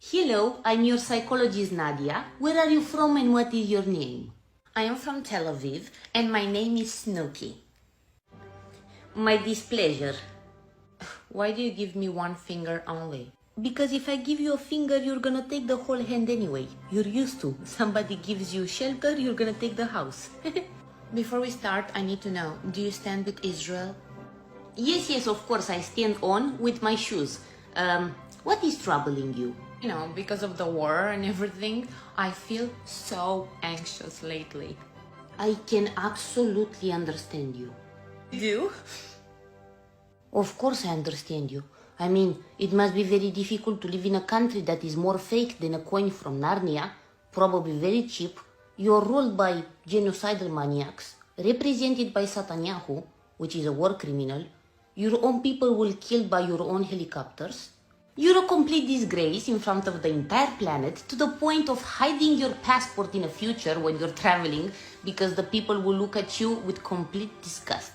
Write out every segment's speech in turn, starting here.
Hello, I'm your psychologist Nadia. Where are you from and what is your name? I am from Tel Aviv and my name is Snooky. My displeasure. Why do you give me one finger only? Because if I give you a finger, you're gonna take the whole hand anyway. You're used to. Somebody gives you shelter, you're gonna take the house. Before we start, I need to know, do you stand with Israel? Yes, of course, I stand on with my shoes. What is troubling you? You know, because of the war and everything, I feel so anxious lately. I can absolutely understand you. You do? Of course I understand you. I mean, it must be very difficult to live in a country that is more fake than a coin from Narnia, probably very cheap. You're ruled by genocidal maniacs, represented by Netanyahu, which is a war criminal. Your own people were killed by your own helicopters. You're a complete disgrace in front of the entire planet, to the point of hiding your passport in the future when you're traveling, because the people will look at you with complete disgust.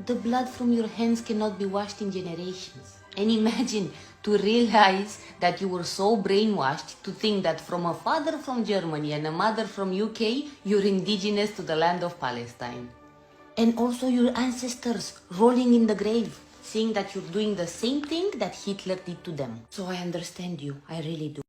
The blood from your hands cannot be washed in generations. And imagine to realize that you were so brainwashed to think that from a father from Germany and a mother from UK, you're indigenous to the land of Palestine. And also your ancestors rolling in the grave, saying that you're doing the same thing that Hitler did to them. So I understand you, I really do.